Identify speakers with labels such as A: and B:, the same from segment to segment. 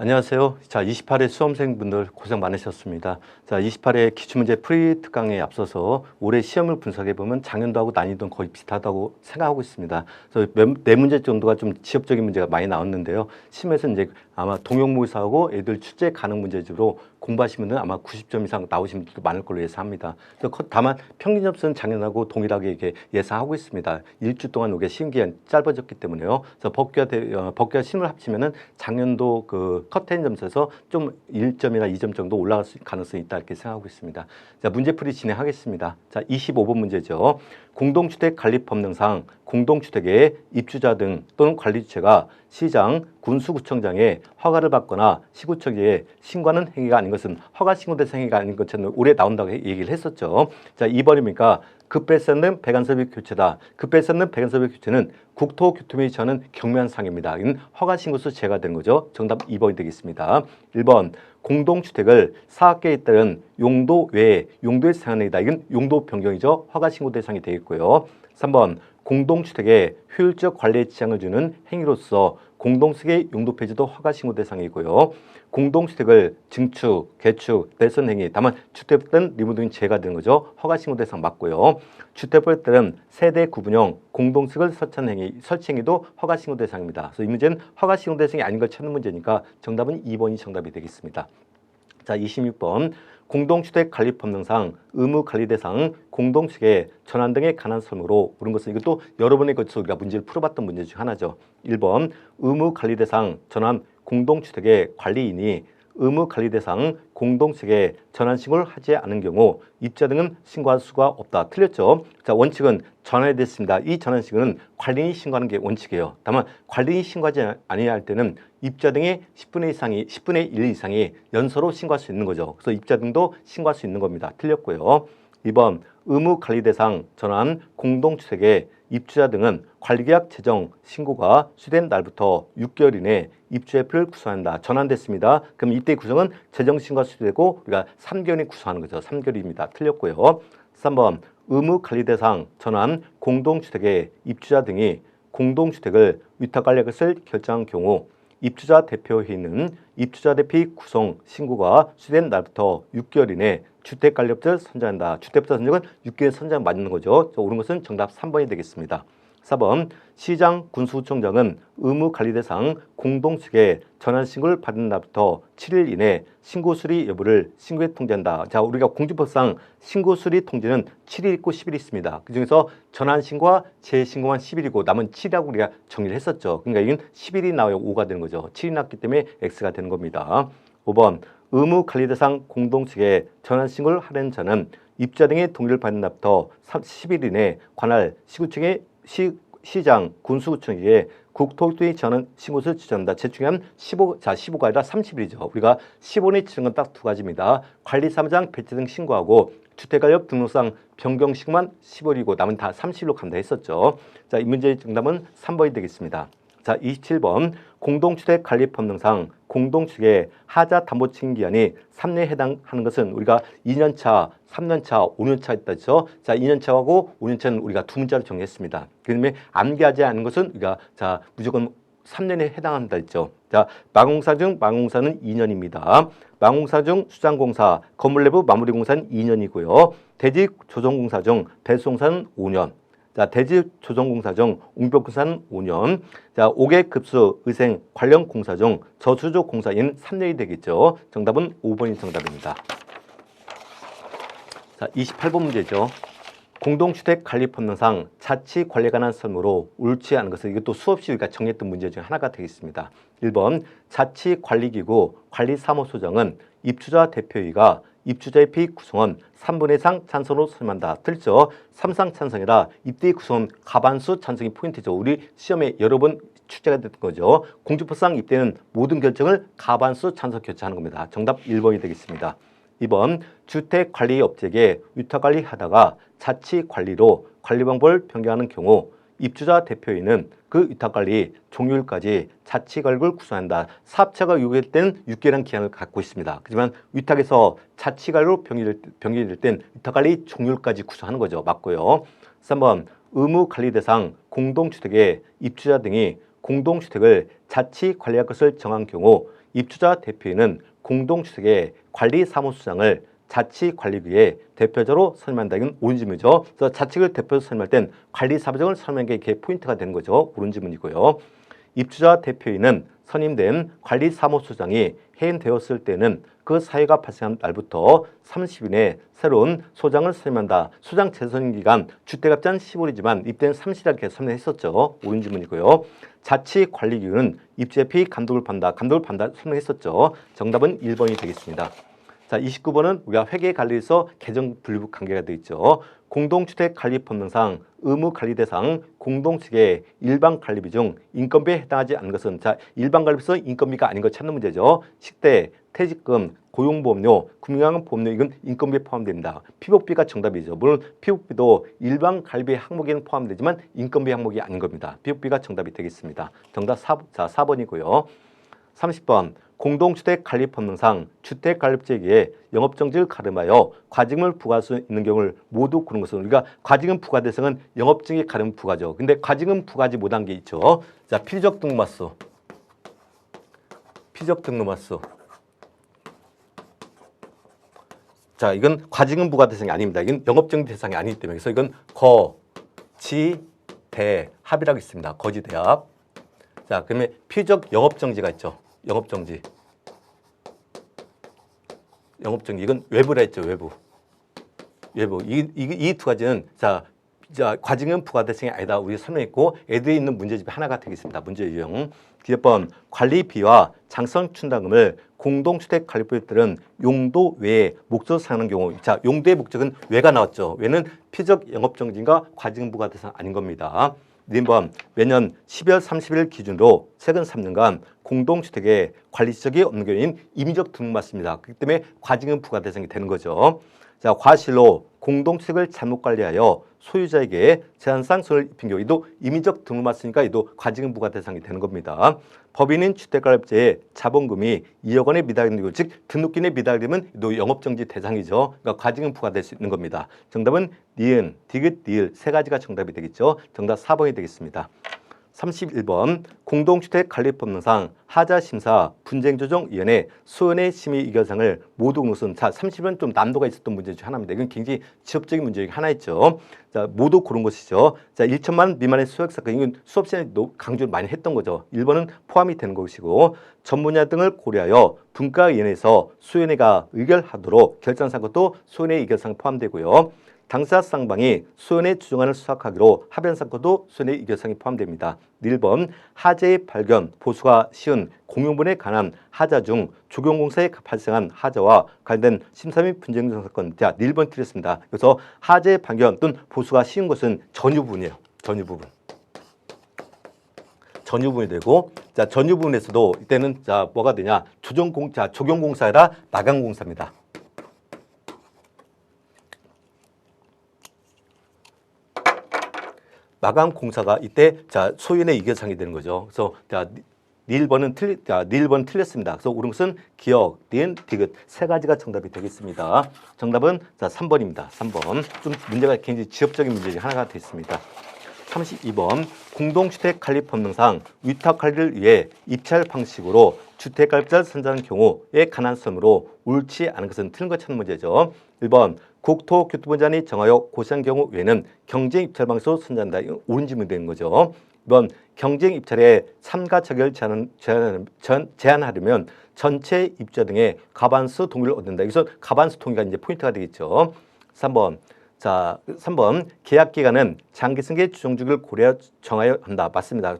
A: 안녕하세요. 자, 28회 수험생분들 고생 많으셨습니다. 자, 28회 기출문제 프리 특강에 앞서서 올해 시험을 분석해보면 작년도하고 난이도는 거의 비슷하다고 생각하고 있습니다. 그래서 네 문제 정도가 좀 지역적인 문제가 많이 나왔는데요. 시험에서 이제 아마 동형모의사하고 애들 출제 가능 문제집으로 공부하시면 아마 90점 이상 나오신 분들도 많을 걸로 예상합니다. 다만 평균 점수는 작년하고 동일하게 이렇게 예상하고 있습니다. 일주 동안 이게 시험 기간 짧아졌기 때문에요. 그래서 법규와 심을 합치면은 작년도 그 컷텐 점수에서 좀 1점이나 2점 정도 올라갈 가능성이 있다 이렇게 생각하고 있습니다. 자, 문제풀이 진행하겠습니다. 자, 25번 문제죠. 공동주택 관리법령상 공동주택의 입주자 등 또는 관리주체가 시장, 군수구청장의 허가를 받거나 시구청에 신고하는 행위가 아닌 것은 허가 신고 대상 행위가 아닌 것처럼 올해 나온다고 얘기를 했었죠. 자, 2번입니까? 급배선는 배관설비 교체다. 급배선는 배관설비 교체는 국토교통부에 처하는 경미한 상해입니다. 이는 허가 신고서 제가 된 거죠. 정답 2번이 되겠습니다. 1번 공동주택을 사업계에 따른 용도 외에 용도에 사용하는 행위다. 이건 용도 변경이죠. 허가 신고 대상이 되겠고요. 3번 공동주택에 효율적 관리에 지장을 주는 행위로서 공동주택의 용도 폐지도 허가 신고 대상이고요. 공동주택을 증축, 개축, 대선 행위, 다만 주택에 따른 리모델링 제가 되는 거죠. 허가 신고 대상 맞고요. 주택에 따른 세대 구분형 공동주택을 설치 행위도 허가 신고 대상입니다. 그래서 이 문제는 허가 신고 대상이 아닌 걸 찾는 문제니까 정답은 2번이 정답이 되겠습니다. 자, 26번 공동주택 관리법령상 의무관리 대상 공동주택의 전환 등에 관한 설명으로 옳은 것은 이것도 여러 번에 걸쳐서 우리가 문제를 풀어봤던 문제 중 하나죠. 1번 의무관리 대상 전환 공동주택의 관리인이 의무관리 대상 공동주택에 전환 신고를 하지 않은 경우 입주자 등은 신고할 수가 없다. 틀렸죠? 자, 원칙은 전환이 됐습니다. 이 전환 신고는 관리인이 신고하는 게 원칙이에요. 다만 관리인이 신고하지 아니할 할 때는 입주자 등의 10분의 1 이상이 연서로 신고할 수 있는 거죠. 그래서 입주자 등도 신고할 수 있는 겁니다. 틀렸고요. 2번 의무관리 대상 전환 공동주택의 입주자 등은 관리계약 제정 신고가 수된 날부터 6개월 이내 입주협회를 구성한다. 전환됐습니다. 그럼 이때 구성은 제정신고가 수되고 우리가 3개월이 구성하는 거죠. 3개월입니다. 틀렸고요. 3번 의무관리 대상 전환 공동주택의 입주자 등이 공동주택을 위탁관리할 것을 결정한 경우 입주자 대표회의는 입주자 대표 구성 신고가 수된 날부터 6개월 이내 주택관리업자를 선정한다. 주택부터 선정은 6개월 선정 맞는 거죠. 옳은 것은 정답 3번이 되겠습니다. 4번 시장 군수구청장은 의무관리 대상 공동주택에 전환 신고를 받은 날부터 7일 이내 신고 수리 여부를 신고에 통지한다. 자, 우리가 공지법상 신고 수리 통지는 7일 있고 10일 있습니다. 그중에서 전환 신고와 재신고만 10일이고 남은 7이라고 우리가 정리를 했었죠. 그러니까 이건 10일이 나와야 5가 되는 거죠. 7이 났기 때문에 X가 되는 겁니다. 5번 의무관리 대상 공동주택에 전환 신고를 하는 자는 입주자 등의 동의를 받는 날부터 10일 이내 관할 시구청의 시장, 군수구청에 국토교통부에 전환 신고서를 지정한다. 제일 중요한 15가 아니라 30일이죠. 우리가 15년에 지정한 건 딱 두 가지입니다. 관리사무장 배치 등 신고하고 주택관리업 등록상 변경 신고만 15일이고 남은 다 30일로 간다 했었죠. 자, 이 문제의 정답은 3번이 되겠습니다. 자, 27번 공동주택관리법령상 공동주택의 하자 담보칭 기한이 3년에 해당하는 것은 우리가 2년차, 3년차, 5년차 있다죠. 자, 2년차하고 5년차는 우리가 두 문자로 정했습니다. 그다음에 암기하지 않은 것은 우리가 자 무조건 3년에 해당한다 했죠. 자, 마공사 중 마공사는 2년입니다. 마공사 중 수장공사, 건물 내부 마무리 공사는 2년이고요. 대지 조정공사 중 배수공사는 5년. 자, 대지 조정공사 중 웅변공사는 5년. 자, 5개 급수 의생 관련 공사 중 저수조 공사인 3년이 되겠죠. 정답은 5번이 정답입니다. 자, 28번 문제죠. 공동주택 관리법령상 자치 관리에 관한 설명으로 옳지 않은 것은 이것도 수없이 우리가 정했던 문제 중 하나가 되겠습니다. 1번 자치관리기구 관리사무소장은 입주자 대표회의가 입주자의 피의 구성원 3분의 1상 찬성으로 선임한다. 틀죠? 3상 찬성이라 입대의 구성원 과반수 찬성이 포인트죠. 우리 시험에 여러 번 출제가 됐던 거죠. 공주법상 입대는 모든 결정을 과반수 찬성 결정하는 겁니다. 정답 1번이 되겠습니다. 2번 주택관리업체에 위탁관리하다가 자치관리로 관리 방법을 변경하는 경우 입주자 대표인은 그 위탁관리 종료일까지 자치관리를 구성한다. 사업체가 요구할 때는 6개월의 기한을 갖고 있습니다. 하지만 위탁에서 자치관리로 변경이 될 땐 위탁관리 종료일까지 구성하는 거죠. 맞고요. 3번 의무관리 대상 공동주택의 입주자 등이 공동주택을 자치 관리할 것을 정한 경우 입주자 대표인은 공동주택의 관리사무소장을 자치관리부의 대표자로 선임한다. 이건 옳은 질문이죠. 그래서 자치를 대표로 선임할 땐 관리사무장을 선임하는 게 이게 포인트가 되는 거죠. 옳은 질문이고요. 입주자 대표인은 선임된 관리사무소장이 해임되었을 때는 그 사유가 발생한 날부터 30일 내에 새로운 소장을 선임한다. 소장 재선임 기간 주택합자는 15일이지만 입대는 30일 이렇게 선임했었죠. 옳은 질문이고요. 자치관리기구는 입주대표의 감독을 받는다. 감독을 받는다 설명했었죠. 정답은 1번이 되겠습니다. 자, 29번은 우리가 회계관리에서 계정 분류 관계가 되어 있죠. 공동주택관리법령상 의무관리 대상 공동측의 일반관리비 중 인건비에 해당하지 않는 것은 자 일반관리비에서 인건비가 아닌 걸 찾는 문제죠. 식대, 퇴직금, 고용보험료, 금융보험료 이건 인건비에 포함됩니다. 피복비가 정답이죠. 물론 피복비도 일반관리비 항목에는 포함되지만 인건비 항목이 아닌 겁니다. 피복비가 정답이 되겠습니다. 정답 4번이고요. 30번 공동주택관리법령상 주택관리업체에게 영업정지를 가름하여 과징금을 부과할 수 있는 경우를 모두 고른 것은 우리가 과징금 부과 대상은 영업정지 가름 부과죠. 근데 과징금 부과하지 못한 게 있죠. 자, 필적 등록마수. 자, 이건 과징금 부과 대상이 아닙니다. 이건 영업정지 대상이 아니기 때문에 그래서 이건 거지대합이라고 있습니다. 거지대합. 자, 그러면 필적 영업정지가 있죠. 영업정지 이건 외부라 했죠. 외부 이 두 가지는 자 과징금 부과 대상이 아니다. 우리가 설명했고 애들에 있는 문제집이 하나가 되겠습니다. 문제 유형 기업번 관리비와 장성 충당금을 공동주택관리법들은 용도 외에 목적으로 사용하는 경우 자 용도의 목적은 외가 나왔죠. 외는 피적 영업정지인가 과징금 부과 대상 아닌 겁니다. 2번 매년 12월 30일 기준으로 최근 3년간 공동주택에 관리지적이 없는 경우에는 임의적 등록 맞습니다. 그렇기 때문에 과징금 부과 대상이 되는 거죠. 자, 과실로 공동주택을 잘못 관리하여 소유자에게 제한상 손해를 입힌 경우 이도 임의적 등록 맞으니까 이도 과징금 부과 대상이 되는 겁니다. 법인인 주택관리업체의 자본금이 2억 원에 미달되는 경우 즉 등록금에 미달되면 이도 영업정지 대상이죠. 그러니까 과징금 부과될 수 있는 겁니다. 정답은 니은, 디귿, 니을 세 가지가 정답이 되겠죠. 정답 4번이 되겠습니다. 31번 공동주택관리법령상 하자심사 분쟁조정위원회 소연의 심의 의결상을 모두 고른 자 30은 좀 난도가 있었던 문제 중 하나입니다. 이건 굉장히 지엽적인 문제 중 하나였죠. 자 모두 고른 것이죠. 자 1천만 원 미만의 소액사건 이건 수업 시간에 강조를 많이 했던 거죠. 1번은 포함이 되는 것이고 전 분야 등을 고려하여 분과위원회에서 소연회가 의결하도록 결정한 것도 소연회 의결상 포함되고요. 당사 쌍방이 소연의 주장안을 수락하기로 합의한 사건도 소연의 의결상이 포함됩니다. 1번 하자의 발견, 보수가 쉬운 공용분에 관한 하자 중 조경공사에 발생한 하자와 관련된 심사 및 분쟁 사건. 자, 1번 틀렸습니다. 그래서 하자의 발견 또는 보수가 쉬운 것은 전유 부분이에요. 전유 부분이 되고 자 전유 부분에서도 이때는 자 뭐가 되냐 조경공사라 마감공사입니다. 마감 공사가 이때 자 소연의 의결상이 되는 거죠. 그래서 자 니일번은 틀렸습니다. 그래서 옳은 것은 기억, 니은, 디귿 세 가지가 정답이 되겠습니다. 정답은 자 3번입니다. 3번 좀 문제가 굉장히 지엽적인 문제 중 하나가 되겠습니다. 32번 공동주택관리법령상 위탁관리를 위해 입찰 방식으로 주택관리자를 선정하는 경우에 관한 점으로 옳지 않은 것은 틀린 것 찾는 문제죠. 1번 국토교통부장이 정하여 고시한 경우 외에는 경쟁 입찰 방식으로 선정한다. 이건 옳은 질문이 되는 거죠. 2번 경쟁 입찰에 참가 자격을 제한하려면 전체 입주자 등의 과반수 동의를 얻는다. 여기서 과반수 동의가 이제 포인트가 되겠죠. 3번 계약 기간은 장기승계 주정주기를 고려 정하여 한다. 맞습니다.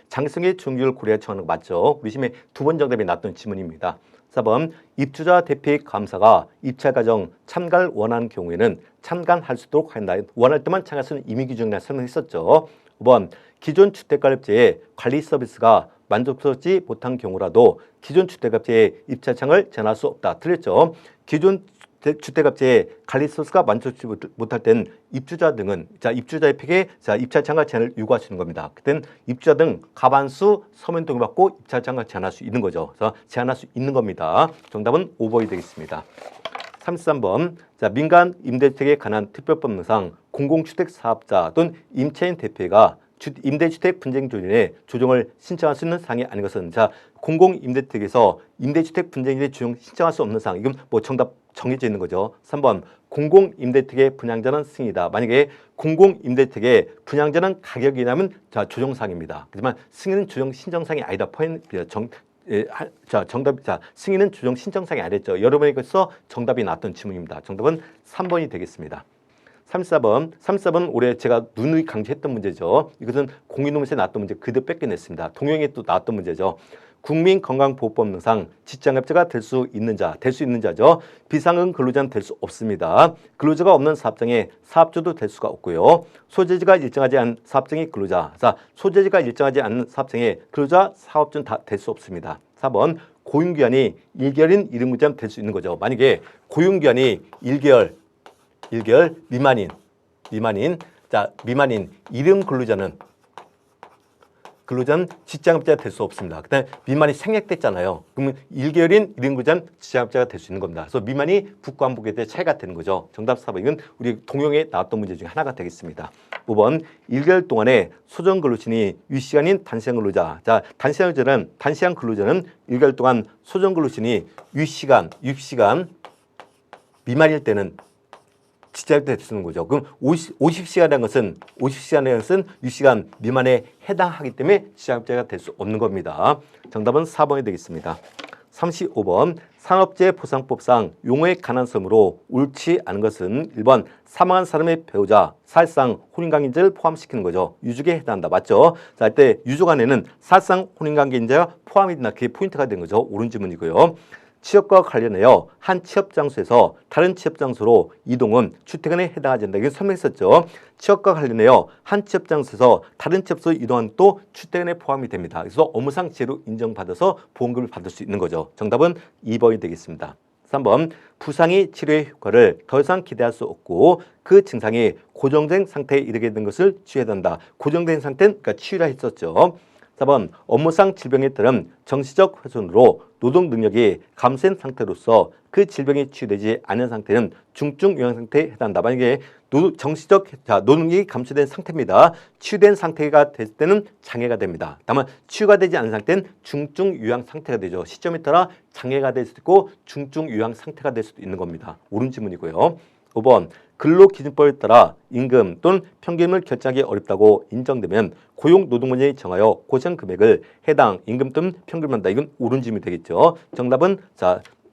A: 장기승계 주정주기를 고려 정하는 거 맞죠? 우리 시험에 2번 정답이 나왔던 지문입니다. 4번 입주자 대표의 감사가 입찰 과정 참가를 원하는 경우에는 참관할 수 있도록 한다. 원할 때만 참가할 수 있는 임의 규정이라 설명했었죠. 5번 기존 주택관리업체의 관리 서비스가 만족스럽지 못한 경우라도 기존 주택업체의 입찰창을 제한할 수 없다. 틀렸죠. 기존 주택업체의 관리 서비스가 만족스럽지 못할 때는 입주자 등은 입주자에게 입찰창을 제한을 요구할 수 있는 겁니다. 그때는 입주자 등 과반수 서면 동의받고 입찰창을 제한할 수 있는 거죠. 그래서 제한할 수 있는 겁니다. 정답은 5번이 되겠습니다. 33번 민간 임대주택에 관한 특별법령상 공공주택 사업자 또는 임차인 대표가 임대주택 분쟁 조정에 조정을 신청할 수 있는 사항이 아닌 것은 자 공공임대주택에서 임대주택 분쟁에 조정 신청할 수 없는 사항 이건 뭐 정답 정해져 있는 거죠. 3번 공공임대주택의 분양자는 승인이다. 만약에 공공임대주택의 분양자는 가격이라면 자 조정사항입니다. 하지만 승인은 조정 신청사항이 아니다. 정답 승인은 조정 신청사항이 아니랬죠. 여러분에게서 정답이 나왔던 질문입니다. 정답은 3번이 되겠습니다. 34번 올해 제가 누누이 강조했던 문제죠. 이것은 공인노무사에 나왔던 문제 그대로 뺏겨냈습니다. 동영에 또 나왔던 문제죠. 국민건강보호법령상 직장갑자가 될 수 있는 자죠. 비상근 근로자는 될 수 없습니다. 근로자가 없는 사업장에 사업주도 될 수가 없고요. 소재지가 일정하지 않은 사업장의 근로자, 소재지가 일정하지 않은 사업장에 근로자, 사업주는 다 될 수 없습니다. 4번 고용기한이 1개월인 일용근로자는 될 수 있는 거죠. 만약에 고용기한이 1개월 미만인 일용근로자는 직장업자가 될 수 없습니다. 그다음에 미만이 생략됐잖아요. 그러면 1개월인 일용근로자는 직장업자가 될 수 있는 겁니다. 그래서 미만이 북과 한북에 대해 차이가 되는 거죠. 정답 4번 이건 우리 동영에 나왔던 문제 중에 하나가 되겠습니다. 5번 1개월 동안에 소정근로신이 유시간인 단시간 근로자. 자, 단시간 근로자는 1개월 동안 소정근로신이 유시간 미만일 때는 직장업자가 될 수 있는 거죠. 그럼 50시간이라는 것은 유시간 미만에 해당하기 때문에 직장업자가 될 수 없는 겁니다. 정답은 4번이 되겠습니다. 35번 산업재해보상법상 용어의 가난성으로 옳지 않은 것은 1번 사망한 사람의 배우자 사실상 혼인관계인자를 포함시키는 거죠. 유족에 해당한다. 맞죠? 자, 이때 유족 안에는 사실상 혼인관계인자가 포함이 된다. 그게 포인트가 된 거죠. 옳은 질문이고요. 취업과 관련하여 한 취업장소에서 다른 취업장소로 이동은 출퇴근에 해당하지 않는다. 이건 설명했었죠. 취업과 관련하여 한 취업장소에서 다른 취업소로 이동한 또 출퇴근에 포함이 됩니다. 그래서 업무상 지혜로 인정받아서 보험금을 받을 수 있는 거죠. 정답은 2번이 되겠습니다. 3번 부상이 치료의 효과를 더 이상 기대할 수 없고 그 증상이 고정된 상태에 이르게 된 것을 치유해야 한다. 고정된 상태는 그러니까 치유라 했었죠. 4번 업무상 질병에 따른 정신적 훼손으로 노동 능력이 감소한 상태로서 그 질병이 치유되지 않은 상태는 중증 요양 상태에 해당한다. 만약에 정신적 노동력이 감소된 상태입니다. 치유된 상태가 됐을 때는 장애가 됩니다. 다만 치유가 되지 않은 상태는 중증 요양 상태가 되죠. 시점에 따라 장애가 될 수도 있고 중증 요양 상태가 될 수도 있는 겁니다. 옳은 질문이고요. 5번 근로기준법에 따라 임금 또는 평균을 결정하기 어렵다고 인정되면 고용노동부에 정하여 고정금액을 해당 임금 또는 평균을 한다. 이건 옳은 질문이 되겠죠. 정답은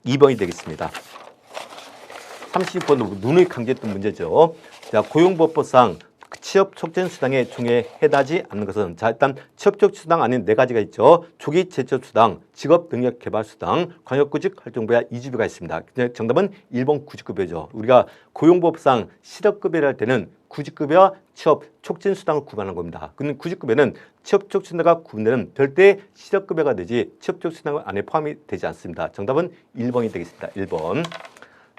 A: 2번이 되겠습니다. 30번 누누이 강조했던 문제죠. 자, 고용보호법상 취업 촉진 수당에 종에 해당하지 않는 것은 일단 취업 촉진 수당 안에 4가지가 있죠. 조기 재취업 수당, 직업 능력 개발 수당, 광역구직 활동부야 이주비가 있습니다. 정답은 1번 구직급여죠. 우리가 고용보호법상 실업급여를 할 때는 구직급여와 취업 촉진 수당을 구분하는 겁니다. 근데 구직급여는 취업 촉진 수당과 구분되는 별도의 실업급여가 되지 취업 촉진 수당 안에 포함이 되지 않습니다. 정답은 1번이 되겠습니다. 1번.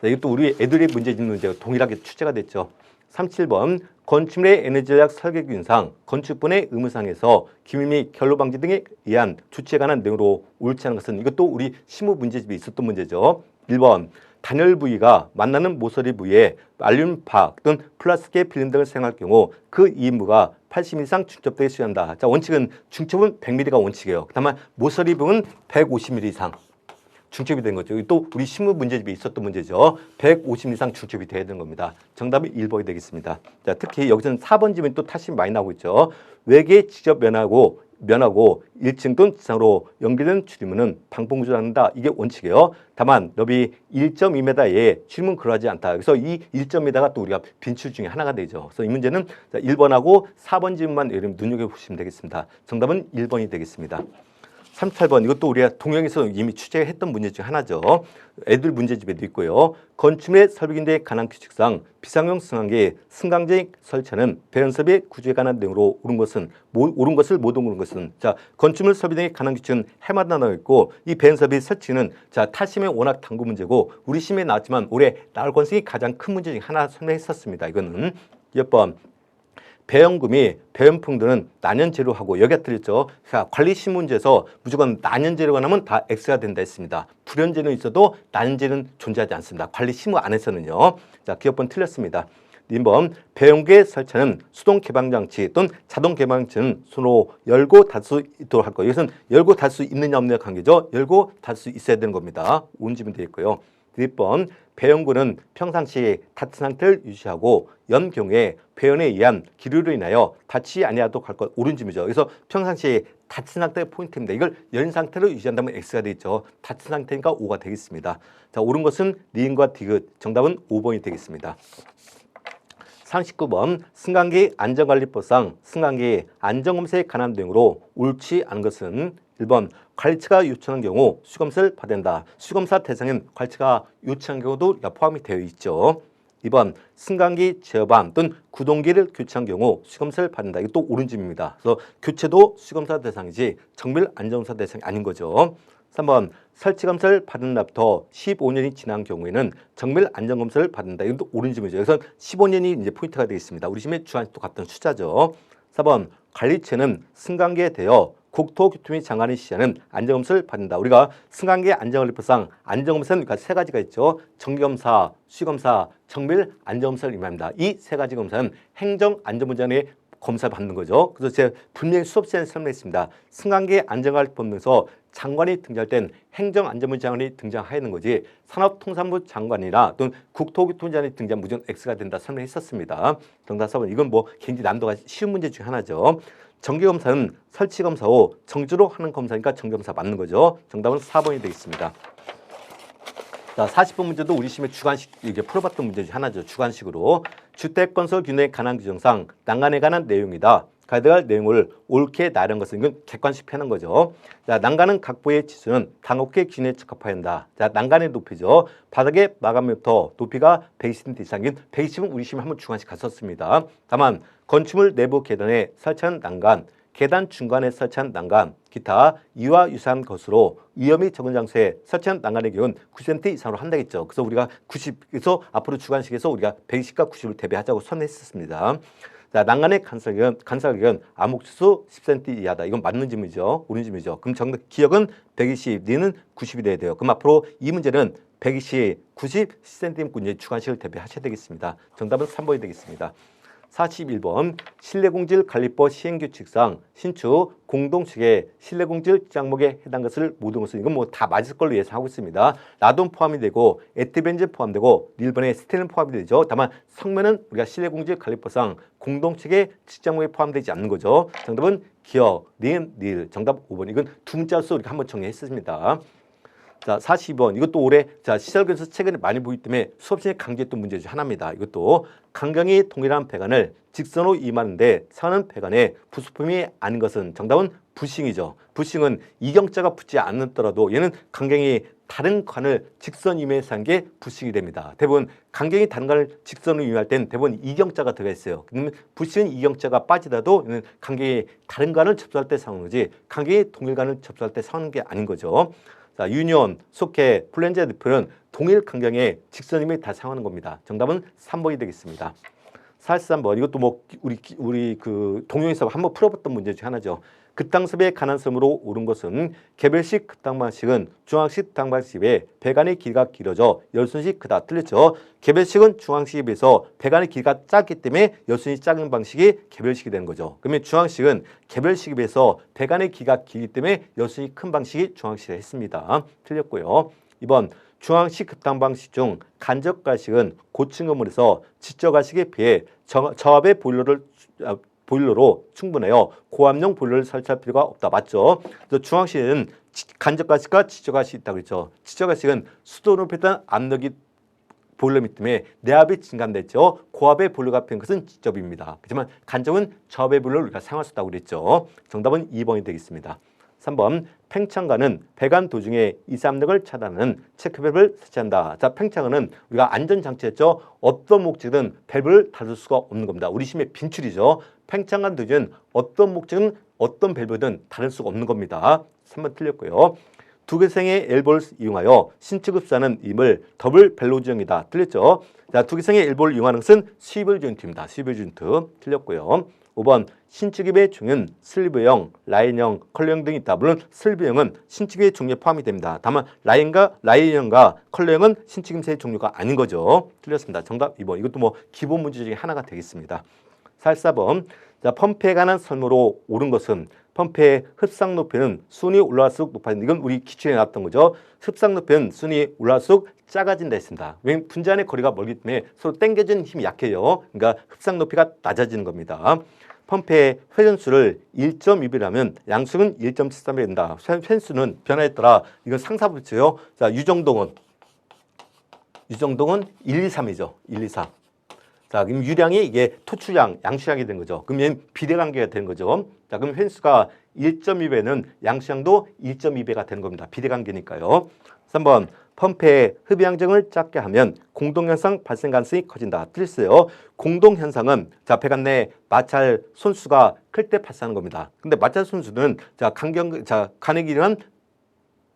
A: 이것도 우리 애들의 문제가 동일하게 출제가 됐죠. 37번 건축물의 에너지 전략 설계 기준상 건축분의 의무상에서 기밀 및 결로 방지 등에 의한 조치에 관한 내용으로 옳지 않은 것은 이것도 우리 시무 문제집에 있었던 문제죠. 1번 단열 부위가 만나는 모서리 부위에 알루미늄 파악 또는 플라스틱의 필름 등을 사용할 경우 그 이인부가 80mm 이상 중첩되게 수행한다. 자, 원칙은 중첩은 100mm가 원칙이에요. 다만 모서리 부분은 150mm 이상 중첩이 된 거죠. 또 우리 신문 문제집에 있었던 문제죠. 150 이상 중첩이 돼야 되는 겁니다. 정답이 1번이 되겠습니다. 자, 특히 여기서는 4번 지문이 또 타심이 많이 나오고 있죠. 외계 직접 면하고 1층 또는 지상으로 연결된 출입문은 방풍구조한다. 이게 원칙이에요. 다만 너비 1.2m에 출입문 그러하지 않다. 그래서 이 1.2m가 또 우리가 빈출 중에 하나가 되죠. 그래서 이 문제는 1번하고 4번 지문만 눈여겨보시면 되겠습니다. 정답은 1번이 되겠습니다. 38번 이것도 우리가 동영에서 이미 취재했던 문제 중 하나죠. 애들 문제집에도 있고요. 건축물의 설비인데 관한 규칙상 비상용 승강기 승강제 설치는 배연설비의 구조에 관한 내용으로 옳은 것을 못 옳은 것은 자 건축물 설비 등에 관한 규칙은 해마다 나와 있고 이 배연설비 설치는 타심의 워낙 당구 문제고 우리 심에 나왔지만 올해 나올 가능성이 가장 큰 문제 중 하나 설명했었습니다. 이거는 몇 번 배연금이 배연풍들은 난연제로 하고 여기가 틀렸죠. 관리 신문제에서 무조건 난연제로가 나면 다 X가 된다 했습니다. 불연제는 있어도 난연제는 존재하지 않습니다. 관리 신문 안에서는요. 자, 기업번 틀렸습니다. B번 배용구에 설치하는 수동 개방장치 또는 자동 개방장치는 손으로 열고 닫을 수 있도록 할 거예요. 이것은 열고 닫을 수 있느냐 없느냐 관계죠. 열고 닫을 수 있어야 되는 겁니다. 옳은 되어 있고요. D번 배용구는 평상시 닫힌 상태를 유지하고 연 경우에 배연에 의한 기류로 인하여 닫히지 아니하도록 할 것. 옳은 점이죠. 그래서 평상시 닫힌 상태의 포인트입니다. 이걸 연 상태로 유지한다면 X가 되겠죠. 닫힌 상태니까 O가 되겠습니다. 자, 옳은 것은 니은과 디귿. 정답은 5번이 되겠습니다. 39번 승강기 안전관리법상 승강기 안전검사에 관한 내용으로 옳지 않은 것은 1번 관리처가 요청한 경우 수검사를 받는다. 수검사 대상인 관리처가 요청한 경우도 포함이 되어 있죠. 2번 승강기 제어반 또는 구동기를 교체한 경우 수검사를 받는다. 이것도 옳은 점입니다. 그래서 교체도 수검사 대상이지 정밀 안전검사 대상이 아닌 거죠. 3번 설치검사를 받은 날부터 15년이 지난 경우에는 정밀 안전검사를 받는다. 이것도 옳은 점이죠. 그래서 15년이 이제 포인트가 되겠습니다. 우리 시험에 주한식도 같은 숫자죠. 4번 관리체는 승강기에 대여 국토교통위 장관이 시하는 안전검사를 받는다. 우리가 승강기 안전관리법상 안전검사는 그러니까 세 가지가 있죠. 정기검사, 수검사, 정밀 안전검사를 의미합니다. 이 세 가지 검사는 행정안전부장의 검사를 받는 거죠. 그래서 제가 분명히 수업 시간에 설명했습니다. 승강기 안전관리법에서 장관이 등장할 땐 행정안전부 장관이 등장해야 하는 거지 산업통상부 장관이나 또는 국토교통장관이 등장 무조건 X가 된다 설명했었습니다. 정답 4번. 이건 뭐 굉장히 난도가 쉬운 문제 중에 하나죠. 정기검사는 설치검사 후 정지로 하는 검사니까 정기검사 맞는 거죠. 정답은 4번이 되겠습니다. 자, 40번 문제도 우리 시험에 주관식 이게 풀어봤던 문제 중 하나죠. 주관식으로 주택건설 균형에 관한 규정상 난간에 관한 내용이다. 가져갈 내용을 옳게 나열한 것은 이건 객관식 펴는 거죠. 자, 난간은 각부의 지수는 당옥의 균형에 적합해야 한다. 자, 난간의 높이죠. 바닥의 마감부터 높이가 120cm 이상인 120은 우리 시험에 한번 주관식 갔었습니다. 다만 건축물 내부 계단에 설치한 난간, 계단 중간에 설치한 난간, 기타 이와 유사한 것으로 위험이 적은 장소에 설치한 난간의 경우는 90cm 이상으로 한다겠죠. 그래서 우리가 90에서 앞으로 주관식에서 우리가 120과 90을 대비하자고 선언했었습니다. 자, 난간의 간사각은 암흑지수 10cm 이하다. 이건 맞는 질문이죠. 옳은 질문이죠. 그럼 정답 기억은 120, 니는 90이 돼야 돼요. 그럼 앞으로 이 문제는 120, 90, 10cm 이제 주관식을 대비하셔야 되겠습니다. 정답은 3번이 되겠습니다. 41번 실내공질관리법 시행규칙상 신축 공동축의 실내공질 장목에 해당 것을 모든 것은 이건 뭐 다 맞을 걸로 예상하고 있습니다. 라돈 포함이 되고 에티벤즈 포함되고 닐번의 스테는 포함이 되죠. 다만 성면은 우리가 실내공질관리법상 공동축의 직장목에 포함되지 않는 거죠. 정답은 기억, 닐, 정답 5번. 이건 두 문자로서 우리가 한번 정리했습니다. 자, 42번. 이것도 올해 시설교에서 최근에 많이 보기 때문에 수업 시간에 강조했던 문제 중 하나입니다. 이것도 간격이 동일한 배관을 직선으로 임하는데 사는 배관에 부속품이 아닌 것은 정답은 부싱이죠. 부싱은 이경자가 붙지 않았더라도 얘는 간격이 다른 관을 직선 임해서 한 게 부싱이 됩니다. 대부분 간격이 다른 관을 직선으로 임할 때는 대부분 이경자가 들어가 있어요. 그러면 부싱은 이경자가 빠지더라도 얘는 간격이 다른 관을 접수할 때 사용하는 거지 간격이 동일 관을 접수할 때 사용하는 게 아닌 거죠. 자, 유니온, 속해, 플랜저 대표는 동일 간격의 직선임을 다 사용하는 겁니다. 정답은 3번이 되겠습니다. 43번. 이것도 뭐 우리 그 동영에서 한번 풀어봤던 문제 중 하나죠. 극당습의 가난성으로 오른 것은 개별식 극당 방식은 중앙식 극당 방식에 배관의 길이가 길어져 열순씩 크다. 틀렸죠. 개별식은 중앙식에 비해서 배관의 길이가 작기 때문에 열순이 작은 방식이 개별식이 되는 거죠. 그러면 중앙식은 개별식에 비해서 배관의 길이가 길기 때문에 열순이 큰 방식이 중앙식이라 했습니다. 틀렸고요. 2번 중앙식 급당 방식 중 간접가식은 고층 건물에서 지적가식에 비해 저압의 보일러로 충분해요. 고압용 보일러를 설치할 필요가 없다. 맞죠? 그래서 중앙식은 간접가식과 지적가식이 있다고 그랬죠. 지적가식은 수도 높이던 압력이 보일러이기 때문에 내압이 증가됐죠. 고압의 보일러가 필요한 것은 직접입니다. 하지만 간접은 저압의 보일러를 우리가 사용할 수 있다고 그랬죠. 정답은 2번이 되겠습니다. 3번 팽창관은 배관 도중에 이산압력을 차단하는 체크밸브를 설치한다. 자, 팽창관은 우리가 안전장치였죠. 어떤 목적은 밸브를 닫을 수가 없는 겁니다. 우리 시험의 빈출이죠. 팽창관 도중은 어떤 목적은 어떤 밸브든 닫을 수가 없는 겁니다. 3번 틀렸고요. 두 개생의 엘보를 이용하여 신축급사는 임을 더블 벨로지형이다. 틀렸죠. 자, 두 개생의 엘보를 이용하는 것은 스위블 조인트입니다. 스위블 조인트 틀렸고요. 5번 신축입의 종은 슬리브형, 라인형, 컬러형 등이 있다. 물론 슬리브형은 신축입의 종류에 포함이 됩니다. 다만 라인형과 컬러형은 신축임새의 종류가 아닌 거죠. 틀렸습니다. 정답 2번. 이것도 뭐 기본 문제 중에 하나가 되겠습니다. 44번. 자, 펌프에 관한 설명으로 옳은 것은 펌프의 흡상 높이는 순위 올라갈수록 높아진다. 이건 우리 기출에 나왔던 거죠. 흡상 높이는 순위 올라갈수록 작아진다 했습니다. 왜냐하면 분자 간의 거리가 멀기 때문에 서로 당겨주는 힘이 약해요. 그러니까 흡상 높이가 낮아지는 겁니다. 펌프의 회전수를 1.2배라면 양수는 1.73배 된다. 회전수는 변화에 따라 이건 상사부터요. 자, 유정동은 1, 2, 3이죠. 1, 2, 3. 자, 그럼 유량이 이게 토출량, 양수량이 된 거죠. 그럼 얘는 비례관계가 되는 거죠. 자, 그럼 횟수가 1.2배는 양수량도 1.2배가 되는 겁니다. 비례관계니까요. 3번, 펌프의 흡입양정을 작게 하면 공동현상 발생 가능성이 커진다. 틀렸어요. 공동현상은 자, 배관 내 마찰 손수가 클 때 발생하는 겁니다. 근데 마찰 손수는 간의 길이는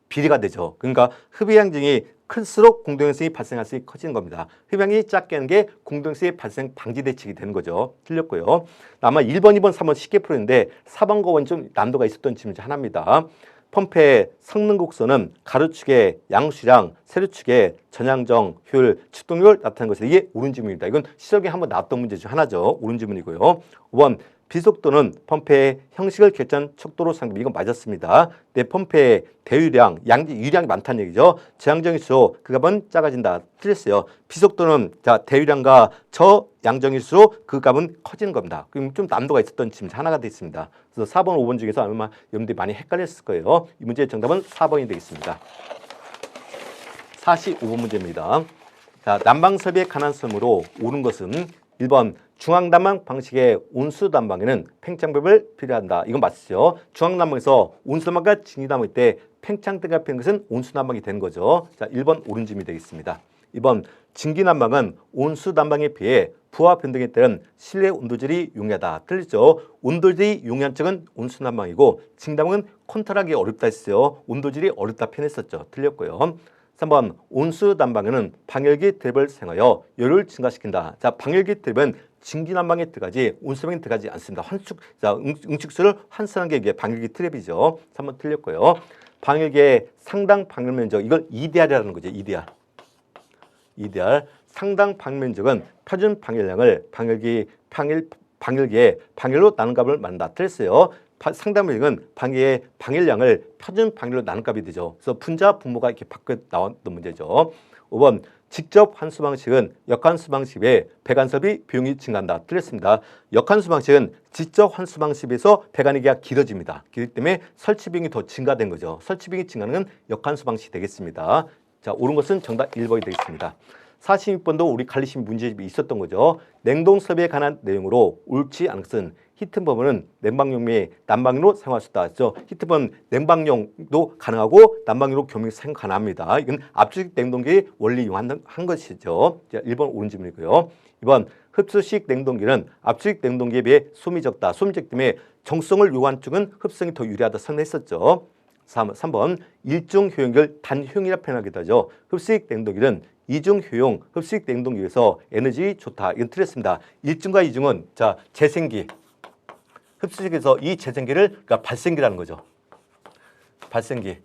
A: 비례가 되죠. 그러니까 흡입양정이 클수록 공동현상이 발생할 수 커지는 겁니다. 흡입양이 작게 하는 게 공동현상의 발생 방지 대책이 되는 거죠. 틀렸고요. 아마 1번, 2번, 3번 쉽게 풀었는데 4번과 5번 좀 난도가 있었던 질문 중 하나입니다. 펌프의 성능 곡선은 가로축의 양수량, 세로축의 전향정, 효율, 축동률을 나타내는 것이 이게 옳은 질문입니다. 이건 시적에 한번 나왔던 문제 중 하나죠. 옳은 질문이고요. 5번 비속도는 펌프의 형식을 결정한 척도로 상비. 이건 맞았습니다. 내 펌프의 대유량, 유량이 많다는 얘기죠. 저양정일수록 그 값은 작아진다. 틀렸어요. 비속도는 자, 대유량과 저양정일수록 그 값은 커지는 겁니다. 그럼 좀 난도가 있었던 질문 하나가 되어 있습니다. 그래서 4번, 5번 중에서 아마 여러분들이 많이 헷갈렸을 거예요. 이 문제의 정답은 4번이 되겠습니다. 45번 문제입니다. 자, 난방 설비의 가난성으로 옳은 것은 1번 중앙난방 방식의 온수난방에는 팽창벽을 필요한다. 이건 맞죠. 중앙난방에서 온수난방과 진기난방일 때 팽창대가 필요한 것은 온수난방이 되는 거죠. 자, 1번 옳은 질문이 되겠습니다. 2번 진기난방은 온수난방에 비해 부하 변동에 따른 실내 온도질이 용이하다. 틀리죠. 온도질이 용이한 쪽은 온수난방이고 진기난방은 컨트롤하기 어렵다 했어요. 온도질이 어렵다 표현했었죠. 틀렸고요. 3번 온수난방에는 방열기 트랩을 사용하여 열을 증가시킨다. 자, 방열기 트랩은 진기난방에 들어가지 온수난방에 들어가지 않습니다. 응축수를 환산한 게 이게 방열기 트랩이죠. 3번 틀렸고요. 방열기의 상당 방열 면적, 이걸 EDR이라는 거죠. EDR. 상당 방열 면적은 표준 방열량을 방열기의 방열로 나눈 값을 말한다. 틀렸어요. 상당 면적은 방해의 방열량을 표준 방열로 나눈 값이 되죠. 그래서 분자 분모가 이렇게 바뀌어 나왔던 문제죠. 5번 직접 환수 방식은 역환수 방식에 배관설비 비용이 증가한다. 틀렸습니다. 역환수 방식은 직접 환수 방식에서 배관의 기가 길어집니다. 그렇기 때문에 설치 비용이 더 증가된 거죠. 설치 비용이 증가하는 건 역환수 방식이 되겠습니다. 자, 옳은 것은 정답 1번이 되겠습니다. 46번도 우리 갈리심 문제집이 있었던 거죠. 냉동 설비에 관한 내용으로 옳지 않은 것은 히트펌은 냉방용 및 난방용으로 사용할 수 있다. 그렇죠? 히트펌은 냉방용도 가능하고 난방용으로 겸용 사용 가능합니다. 이건 압축식 냉동기의 원리 이용한 것이죠. 자, 1번 옳은 질문이고요. 2번 흡수식 냉동기는 압축식 냉동기에 비해 소음이 적다. 소음이 적기 때문에 정수성을 요구한 쪽은 흡수성이 더 유리하다 설명했었죠. 3번 일중 효용을 단효용이라 표현하기도 하죠. 흡수식 냉동기는 이중 효용 흡수식 냉동기에서 에너지 좋다. 이건 틀렸습니다. 일중과 이중은 자, 재생기. 흡수식에서 이 재생기를 그러니까 발생기라는 거죠. 발생기.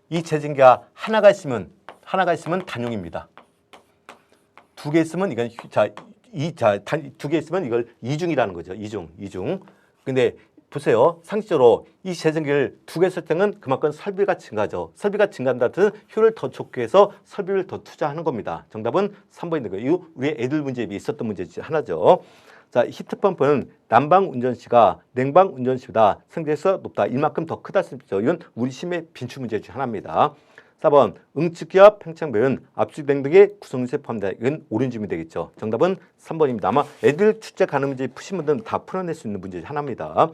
A: 이 재생기가 하나가 있으면 단용입니다. 두 개 있으면 이건 두 개 있으면 이걸 이중이라는 거죠. 이중. 근데 보세요. 상식적으로 이 재생기를 두 개 쓸 때는 그만큼 설비가 증가하죠. 설비가 증가한다는 뜻은 효율을 더 좋게 해서 설비를 더 투자하는 겁니다. 정답은 3번인 거예요. 이거 우리 애들 문제에 있었던 문제 중 하나죠. 자, 히트펌프는 난방 운전시가 냉방 운전시보다 성질에서 높다. 이만큼 더 크다 쓸 수 있죠. 이건 우리 심의 빈출 문제 중 하나입니다. 4번 응축기와 팽창배는 압축 냉동기의 구성물에 포함된다. 이건 옳은 질문이 되겠죠. 정답은 3번입니다. 아마 애들 출제 가는 문제 푸신 분들은 다 풀어낼 수 있는 문제 중 하나입니다.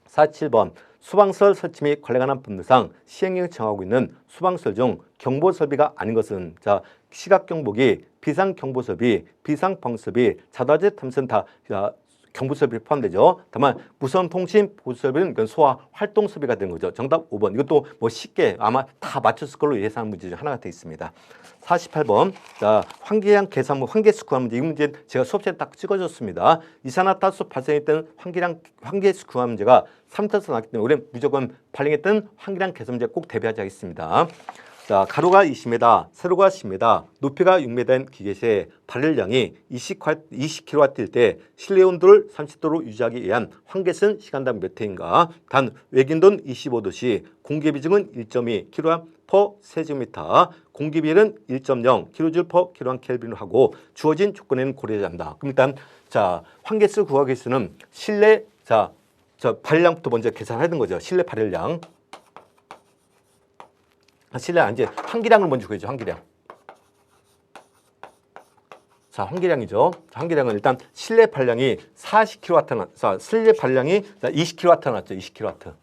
A: 47번 소방설 설치 및 관리에 관한 법률상 시행령을 정하고 있는 소방설 중 경보설비가 아닌 것은 자, 시각경보기, 비상경보설비, 비상방설비, 자동화재 탐선 다 경부설비 포함되죠. 다만 무선통신 보수설비는 그건 소화 활동설비가 되는 거죠. 정답 5번. 이것도 뭐 쉽게 아마 다 맞췄을 걸로 예상하는 문제 중 하나가 되어 있습니다. 48번. 자, 환기량 계산문 환기수 구한 문제. 이 문제 제가 수업 시간에 딱 찍어줬습니다. 이산화탄소 발생했던 환기수 구한 문제가 3차에서 나왔기 때문에 우리는 무조건 발생했던 환기량 계산 문제 꼭 대비하지 하겠습니다. 자, 가로가 20m, 세로가 10m, 높이가 6m인 기계시의 발열량이 20kW일 때 실내 온도를 30도로 유지하기 위한 환기선 시간당 몇 회인가? 단 외긴도는 25도시, 공기 비중은 1.2 kg/세제곱미터, 공기 비율은 1.0 kJ/kgkelvin으로 하고 주어진 조건에는 고려하지 않는다. 그럼 일단 자, 환기수 구하기 위해서는 실내 발열량부터 먼저 계산해야 되는 거죠. 실내 발열량. 실내 이제 환기량을 먼저 구해줘. 환기량. 자, 환기량이죠. 자, 환기량은 일단 실내 발량이 40kW 자, 실내 발량이 20kW 나왔죠. 20kW.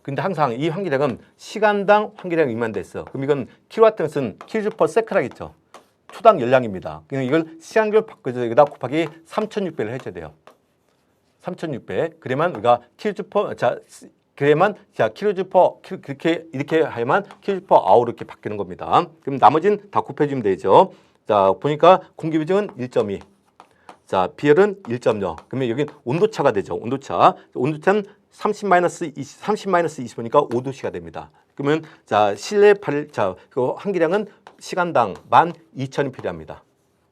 A: 근데 항상 이 환기량은 시간당 환기량이 미만돼 있어. 그럼 이건 킬로와트는 kJ/s라겠죠. 초당 열량입니다. 그럼 이걸 시간별 바꿔서 여기다 곱하기 3600을 해줘야 돼요. 3600. 그래만 우리가 그래만 이렇게 하야만 kJ/h 이렇게 바뀌는 겁니다. 그럼 나머지는 다 곱해주면 되죠. 자, 보니까 공기 비중은 1.2. 자, 비열은 1.0. 그러면 여기는 온도차가 되죠. 온도차는 30-20보니까 5도씨가 됩니다. 그러면 자, 실내 그 환기량은 시간당 12,000이 필요합니다.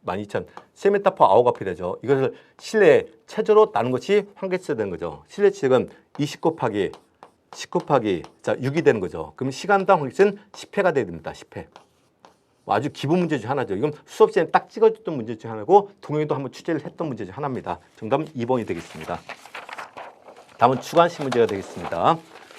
A: 12,000. 세미터/아워가 필요하죠. 이것을 실내 체조로 나눈 것이 환기수가 되는 거죠. 실내 체적은 20 곱하기 6이 되는 거죠. 그럼 시간당 환기수는 10회가 돼야 됩니다. 10회. 아주 기본 문제 중 하나죠. 이건 수업 시간에 딱 찍어줬던 문제 중 하나고 동영이도 한번 취재를 했던 문제 중 하나입니다. 정답은 2번이 되겠습니다. 다음은 주관식 문제가 되겠습니다.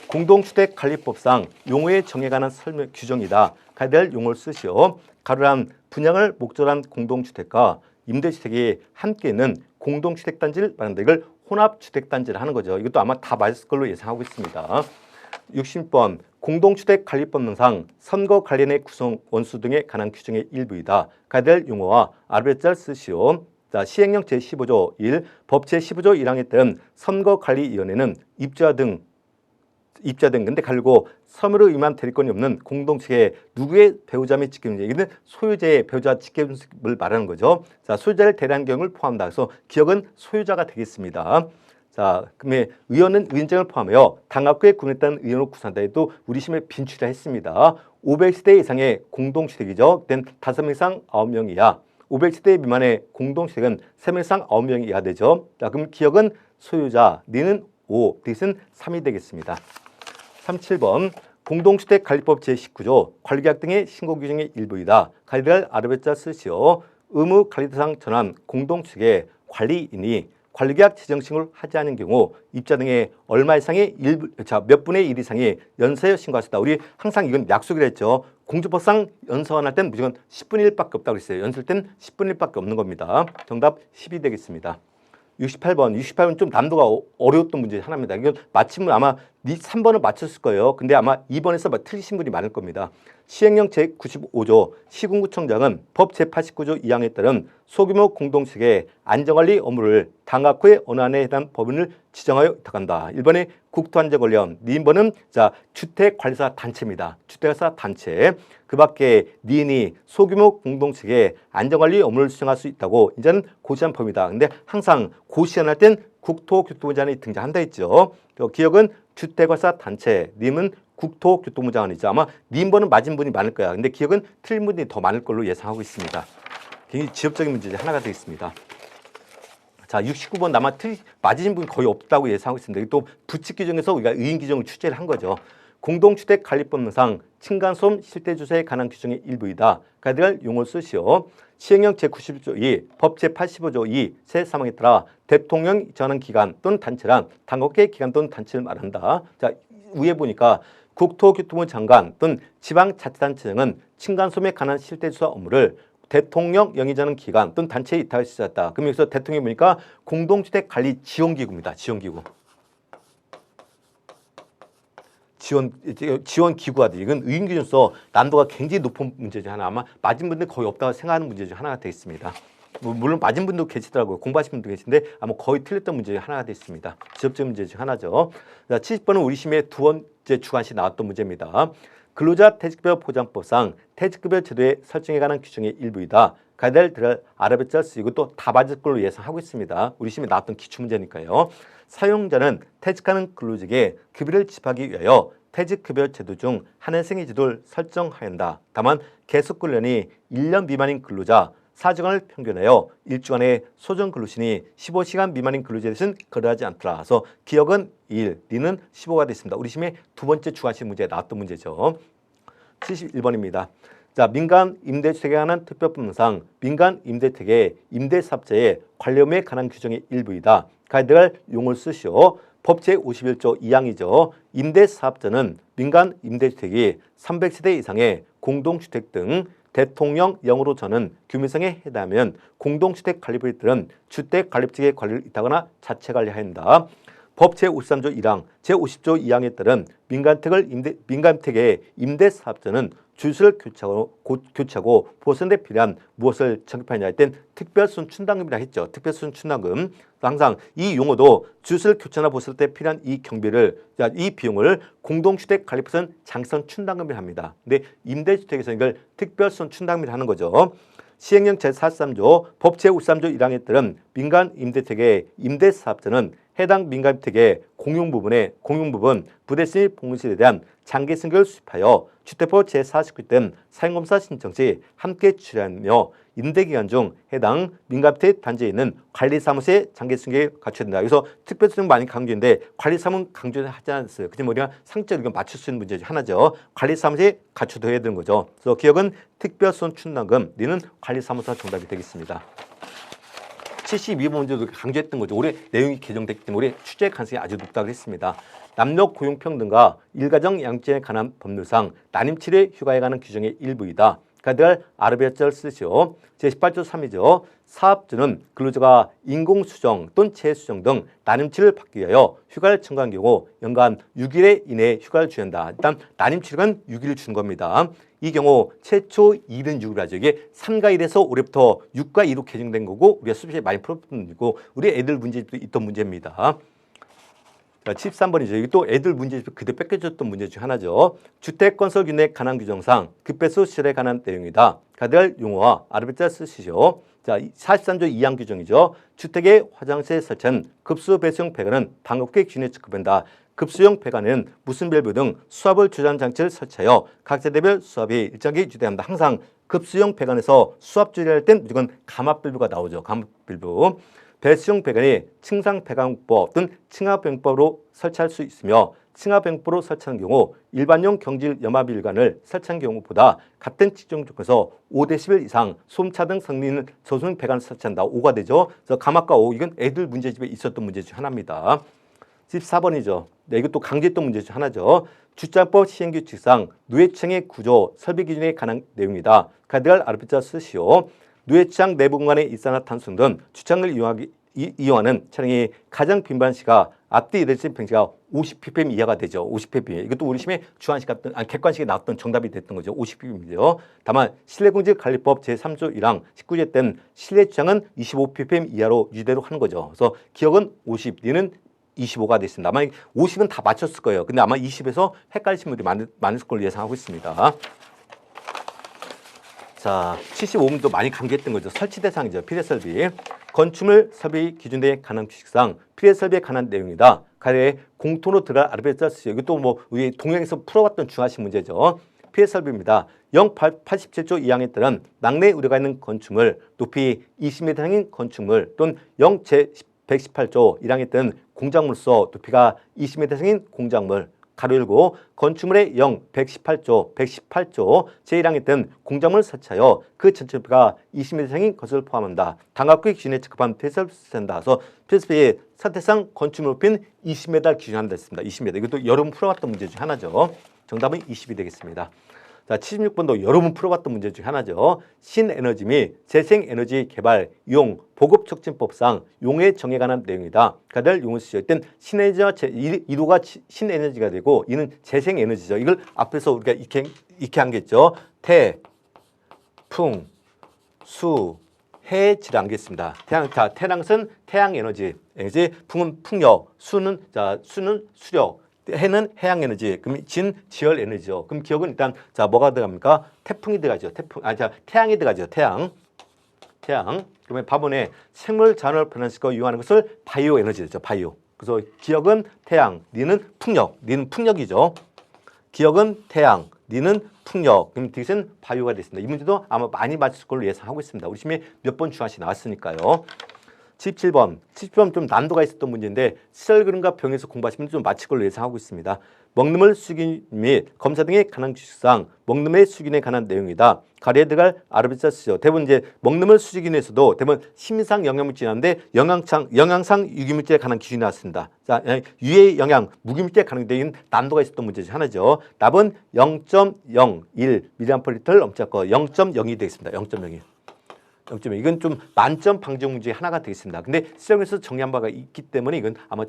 A: 공동주택관리법상 용어의 정의에 관한 설명 규정이다. 가야 될 용어를 쓰시오. 가로란 분양을 목적으로 한 공동주택과 임대주택이 함께 있는 공동주택단지를 말한다. 이걸 혼합주택단지를 하는 거죠. 이것도 아마 다 맞을 걸로 예상하고 있습니다. 60번 공동주택관리법령상 선거 관련의 구성 원수 등에 관한 규정의 일부이다. 가야 될 용어와 아르베자를 쓰시오. 자, 시행령 제15조 1, 법 제15조 1항에 따른 선거관리위원회는 입주자 등 근데 갈고 섬유로 임한 대리권이 없는 공동체의 누구의 배우자 및 직계분자, 이는 소유자의 배우자 직계분을 말하는 거죠. 자, 소유자를 대리한 경우를 포함한다. 그래서 기억은 소유자가 되겠습니다. 자, 그러면 의원은 의원장을 포함하여 당학구에 구분했다는 의원을 구성한다 해도 우리 심에 빈출을 했습니다. 500세대 이상의 공동주택이죠. 그땐 5명 이상 9명 이하. 500세대 미만의 공동주택은 3명 이상 9명 이하 되죠. 자, 그럼 기억은 소유자, 니는 5, 뒷은 3이 되겠습니다. 37번 공동주택관리법 제19조 관리계약 등의 신고 규정의 일부이다. 관리를 아르베자 쓰시오. 의무 관리 대상 전환 공동주택의 관리인이 관리계약 지정 신고를 하지 않은 경우 입자 등의 얼마 이상의 몇 분의 1 이상의 연쇄 신고할 수 있다. 우리 항상 이건 약속을 했죠. 공주법상 연서원할 땐 무조건 10분의 1밖에 없다고 그랬어요. 연설 땐 10분의 1밖에 없는 겁니다. 정답 10이 되겠습니다. 68번 좀 난도가 어려웠던 문제 하나입니다. 이건 맞히면 아마 3번을 맞췄을 거예요. 근데 아마 2번에서 틀리신 분이 많을 겁니다. 시행령 제95조 시군구청장은 법 제89조 2항에 따른 소규모 공동체의 안전관리 업무를 당학구의 어느 안에 해당 법인을 지정하여 위탁한다. 1번에 국토안전관련, 2번은 자 주택관리사 단체입니다. 주택관리사 단체. 그 밖에 니은이 소규모 공동체의 안전관리 업무를 수행할 수 있다고 이제는 고시한 법이다. 근데 항상 고시한할 땐 국토교통부 장관이 등장한다 했죠. 기억은 주택관리사 단체, 님은 국토교통부 장관이죠. 아마 님번은 맞은 분이 많을 거야. 근데 기억은 틀린 분이 더 많을 걸로 예상하고 있습니다. 굉장히 지엽적인 문제 중 하나가 되겠습니다. 자, 69번 아마 맞으신 분 거의 없다고 예상하고 있습니다. 또 부칙 규정에서 우리가 의인 규정을 취재를 한 거죠. 공동주택관리법상 층간소음 실태조사에 관한 규정의 일부이다. 가이드를 용어를 쓰시오. 시행령 제90조 2, 법 제85조 2, 세3항에 따라 대통령 전환 기관 또는 단체란 당국계 기관 또는 단체를 말한다. 자, 위에 보니까 국토교통부 장관 또는 지방자치단체 등은 층간소음에 관한 실태조사 업무를 대통령 영의자는 기관 또는 단체에 위탁할 수 있다. 그럼 여기서 대통령이 보니까 공동주택관리지원기구입니다. 지원기구. 지원기구가 돼. 이건 의인기준서 난도가 굉장히 높은 문제 중 하나. 아마 맞은 분들 거의 없다고 생각하는 문제 중 하나가 되겠습니다. 물론 맞은 분도 계시더라고요. 공부하신 분도 계신데 아마 거의 틀렸던 문제 중 하나가 됐습니다. 지적적 문제 중 하나죠. 자, 70번은 우리 시험의 두 번째 주관시 나왔던 문제입니다. 근로자 퇴직급여 보장법상 퇴직급여 제도의 설정에 관한 규정의 일부이다. 가이드를 알아듣자 쓰이고 또 다 맞을 걸로 예상하고 있습니다. 우리 시험에 나왔던 기출문제니까요. 사용자는 퇴직하는 근로직에 급여를 지급하기 위하여 퇴직급여 제도 중 한해생의 제도를 설정하ян다. 다만 계속근로연이 1년 미만인 근로자 4주간을 평균하여 일주간의 소정근로시니 15시간 미만인 근로자에 대해서는 거래하지 않더라. 그래서 기억은 1, 리는 15가 됐습니다. 우리 시험의 두 번째 주관식 문제에 나왔던 문제죠. 71번입니다. 자, 민간 임대주택에 관한 특별법상 민간 임대택의 임대사업자의 관리업무에 관한 규정의 일부이다. 가이드를 용어를 쓰시오. 법 제51조 2항이죠. 임대사업자는 민간 임대주택이 300세대 이상의 공동주택 등 대통령령으로 저는 규모상에 해당하면 공동주택 관리부들은 주택관리직의 관리를 잇하거나 자체 관리한다. 법 제53조 1항, 제50조 2항에 따른 민간택의 임대사업자는 주수를 교체하고 보선에 필요한 무엇을 적립하느냐 할 땐 특별순춘당금이라 했죠. 특별순춘당금. 항상 이 용어도 주수를 교체나 보설 때 필요한 이 경비를, 이 비용을 공동주택 관리부서는 장선춘당금이라 합니다. 근데 임대주택에서 이걸 특별순춘당금이라 하는 거죠. 시행령 제43조 법 제53조 1항에 따른 민간 임대택의 임대사업자는 해당 민간주택의 공용부분, 부대시 봉실에 대한 장기 승계를 수립하여 주택법 제49 등 사용검사 신청 시 함께 출연하며 임대기간 중 해당 민간주택 단지에 있는 관리사무소의 장기 승계를 갖춰야 된다. 그래서 특별수는 많이 강조인데 관리사무소는 강조하지 않았어요. 그냥 우리가 상적 의견 맞출 수 있는 문제 중 하나죠. 관리사무소에 갖춰둬야 되는 거죠. 그래서 기억은 특별수는 충당금, 리는 관리사무소가 정답이 되겠습니다. 72번 문제도 강조했던 거죠. 올해 내용이 개정됐기 때문에 올해 출제 가능성이 아주 높다고 했습니다. 남녀 고용평등과 일가정 양육에 관한 법률상 난임치료 휴가에 관한 규정의 일부이다. 가이드를 아르비아자를 쓰시오. 제18조 3이죠. 사업주는 근로자가 인공수정 또는 재수정 등 난임치료를 받기 위하여 휴가를 청구한 경우 연간 6일에 이내에 휴가를 주한다. 일단 난임치료는 6일을 주는 겁니다. 이 경우 최초 2는 6을 하죠. 이게 3과 1에서 올해부터 6과 2로 개정된 거고 우리가 수시에 많이 풀었던 문제고 우리 애들 문제집도 있던 문제입니다. 자, 13번이죠. 이게 또 애들 문제집 그대로 뺏겨졌던 문제 중 하나죠. 주택건설균에 관한 규정상 급배수 시설에 관한 내용이다. 가이드를 용어와 아르비트를 쓰시죠. 자, 43조 2항 규정이죠. 주택의 화장실에 설치한 급수 배수용 배관은 방역계 기준에 적합한다. 급수용 배관에는 무슨 밸브 등 수압을 조절하는 장치를 설치하여 각 세대별 수압이 일정하게 유지합니다. 항상 급수용 배관에서 수압 조절할 땐 무조건 감압 밸브가 나오죠. 감압 밸브. 배수용 배관이 층상 배관법 또는 층하병법으로 설치할 수 있으며 층하병법으로 설치하는 경우 일반용 경질 염화비관을 설치한 경우보다 같은 측정 조건에서 5dB 이상 소음차 등 성능 있는 저소음 배관을 설치한다. 5가 되죠. 그래서 감압과 5 이건 애들 문제집에 있었던 문제 중 하나입니다. 14번이죠. 네, 이것도 강조했던 문제 중 하나죠. 주차법 시행규칙상 누회창의 구조, 설비 기준에 관한 내용이다. 가이드를 아르비트를 쓰시오. 누회창 내부 공간의 일산화탄소 등 주차장을 이용하는 차량이 가장 빈번한 시가 앞뒤 이래진 평시가 50ppm 이하가 되죠. 50ppm. 이것도 우리 시험에 주관식 같은 객관식에 나왔던 정답이 됐던 거죠. 50ppm이죠. 다만 실내공직관리법 제3조 1항 19제 때는 실내 주차장은 25ppm 이하로 유지대로 하는 거죠. 그래서 기억은 50, 리는 25가 됐습니다. 아마 50은 다 맞췄을 거예요. 근데 아마 20에서 헷갈리신 분들이 많을 걸로 예상하고 있습니다. 자, 75번도 많이 강조했던 거죠. 설치 대상이죠. 피레설비. 건축물 설비 기준에 관한 규칙상 피레설비에 관한 내용이다. 가령 공통으로 들어갈 아르비트를 쓰죠. 이것도 뭐 우리 동영에서 풀어봤던 중요하신 문제죠. 피레설비입니다. 087조 2항에 따른 낙내 우려가 있는 건축물, 높이 20m 이상인 건축물 또는 118조 1항에 따른 공작물로서 높이가 20m 이상인 공작물 가로 열고 건축물의 118조 제1항에 따른 공작물을 설치하여 그 전체 높이가 20m 이상인 것을 포함한다. 당각구역 기준에 적합한 폐설비한다. 그래서 폐설비의 사태상 건축물 높이는 20m 기준한다 했습니다. 20m. 이것도 여러분 풀어봤던 문제 중 하나죠. 정답은 20이 되겠습니다. 자, 76번도 여러분 풀어봤던 문제 중 하나죠. 신에너지 및 재생에너지 개발, 이용, 보급촉진법상 용의 정의에 관한 내용이다. 가들 용을 쓰실 땐 신에너지와 1호가 신에너지가 되고 이는 재생에너지죠. 이걸 앞에서 우리가 익히 한 게 있죠. 태, 풍, 수, 해의 질을 안겠습니다. 자, 태양은 태양 에너지, 풍은 풍력, 수는 수력, 해는 해양 에너지, 그럼 진 지열 에너지죠. 그럼 기억은 일단 자 뭐가 들어갑니까? 태풍이 들어가죠. 태양이 들어가죠. 태양. 그러면 밥원에 생물 자원을 변환시켜 이용하는 것을 바이오 에너지죠. 바이오. 그래서 기억은 태양, 니는 풍력, 니는 풍력이죠. 기억은 태양, 니는 풍력. 그럼 디귿은 바이오가 됐습니다. 이 문제도 아마 많이 맞을 걸로 예상하고 있습니다. 우리 시험에 몇 번 중앙시 나왔으니까요. 77번 좀 난도가 있었던 문제인데 시설 그림과 병에서 공부하시면 좀 맞힐 걸로 예상하고 있습니다. 먹는물 수긴 및 검사 등에 관한 규칙상 먹는물의 수긴에 관한 내용이다. 가리에 들어갈 아르비자 쓰죠. 대부분 이제 먹는물 수긴에서도 대부분 심상 영양물질이 나오는데 영양상 유기물질에 관한 기준이 나왔습니다. 자, 유해 영양 무기물질에 관한 되는 난도가 있었던 문제 중 하나죠. 답은 0.01ml 엄지않고 0.02 되겠습니다. 0.02. 이건 좀 만점 방정 문제 하나가 되겠습니다. 근데 시험에서 정리한 바가 있기 때문에 이건 아마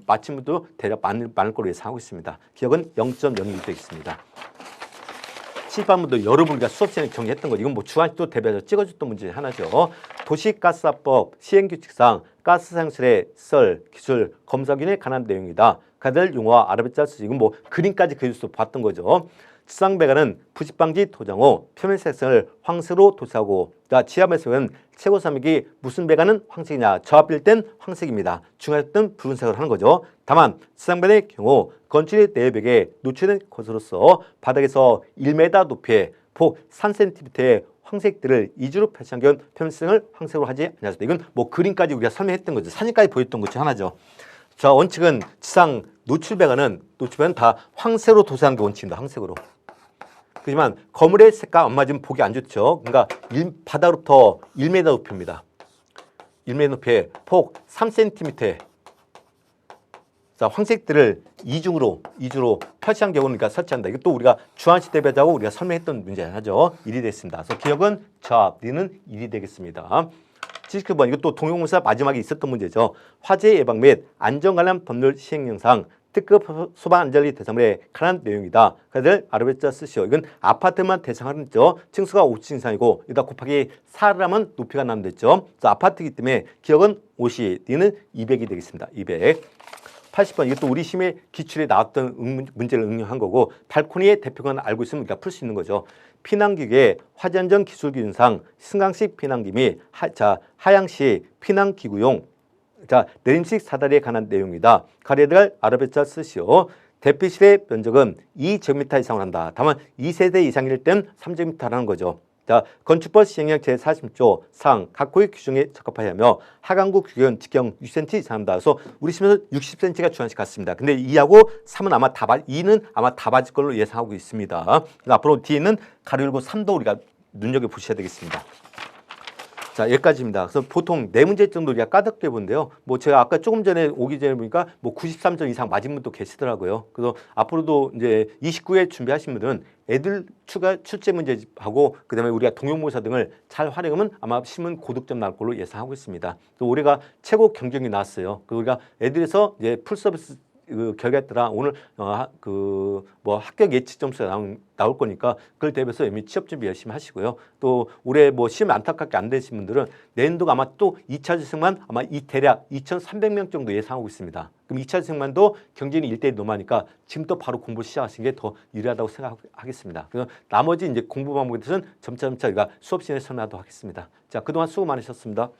A: 맞춤도 대략 많을 걸로 예상하고 있습니다. 기억은 0.02 되겠습니다. 7번도 여러분 우리가 수업 시간에 정리했던 거 이건 뭐 주한식도 대비해서 찍어줬던 문제 하나죠. 도시가스화법 시행규칙상 가스 사용설의 썰, 기술, 검사균에 관한 내용이다. 가들 용어와 아르비짜 쓰지 이건 뭐 그림까지 그려서 봤던 거죠. 지상배관은 부식방지 도장호, 표면색상을 황색으로 도색하고 지하배색은 최고 삼익이 무슨 배관은 황색이냐 저압일 땐 황색입니다. 중화일 땐 붉은색으로 하는 거죠. 다만 지상배관의 경우 건축의 내벽에 노출된 것으로서 바닥에서 1m 높이에 폭 3cm의 황색들을 이주로 표시한 경우 표면색을 황색으로 하지 않았습니다. 이건 뭐 그림까지 우리가 설명했던 거죠. 사진까지 보였던 것 중 하나죠. 자, 원칙은 지상 노출배관은 다 황색으로 도색하는 게 원칙입니다. 황색으로. 그렇지만 거물의 색깔 안 맞으면 보기 안 좋죠. 그러니까 바닥으로부터 1m 높이입니다. 1m 높이에 폭 3cm. 자, 황색들을 이주로 표시한 경우는 그러니까 설치한다. 이것도 우리가 주한식 대비하자고 우리가 설명했던 문제 하죠. 1이 됐습니다. 그래서 기억은 저압, 니는 1이 되겠습니다. 79번 이것도 동영문사 마지막에 있었던 문제죠. 화재 예방 및 안전 관련 법률 시행 영상 특급 소방 안전리 대상물에 관한 내용이다. 그들 아르베자 쓰시오. 이건 아파트만 대상하는 죠. 층수가 5층 이상이고 여기다 곱하기 4를 하면 높이가 나면 됐죠. 그래서 아파트이기 때문에 기억은 50, D는 200이 되겠습니다. 200. 80번 이것도 우리 시험에 기출에 나왔던 문제를 응용한 거고 발코니의 대표건 알고 있으면 우리가 풀 수 있는 거죠. 피난기구의 화재안전 기술기준상 승강식 피난기 및 하향시 피난기구용 내림식 사다리에 관한 내용이다. 가리에 들어갈 아르베자 쓰시오. 대피실의 면적은 2제곱미터 이상을 한다. 다만 2세대 이상일 땐 3제곱미터라는 거죠. 자, 건축법 시행령 제40조 상 각 호의 규정에 적합하여며 하강구 규격은 직경 6cm 이상한다. 그래서 우리 시험에서 60cm가 주한식 같습니다. 근데 2하고 3은 아마 2는 아마 다 맞을 걸로 예상하고 있습니다. 앞으로 D는 가로 열고 3도 우리가 눈여겨보셔야 되겠습니다. 자, 여기까지입니다. 그래서 보통 4문제 정도 우리가 까닥해 본데요. 뭐 제가 아까 조금 전에 오기 전에 보니까 뭐 93점 이상 맞은 분도 계시더라고요. 그래서 앞으로도 이제 29회 준비하신 분들은 애들 출제 문제하고 그다음에 우리가 동영모사 등을 잘 활용하면 아마 시문 고득점 나올 걸로 예상하고 있습니다. 또 올해가 최고 경쟁이 나왔어요. 그 우리가 애들에서 이제 풀 서비스 그 결과에 따라 오늘 뭐 합격 예측 점수가 나올 거니까 그걸 대비해서 이미 취업 준비 열심히 하시고요. 또 올해 뭐 시험 안타깝게 안 되신 분들은 내년도가 아마 또 2차 재생만 아마 대략 2,300명 정도 예상하고 있습니다. 그럼 2차 재생만도 경쟁이 1대1 넘어가니까 지금부터 바로 공부를 시작하시는 게 더 유리하다고 생각하겠습니다. 그래서 나머지 이제 공부 방법에 대해서는 점차 우리가 수업 시간에 설명하도록 하겠습니다. 자, 그동안 수고 많으셨습니다.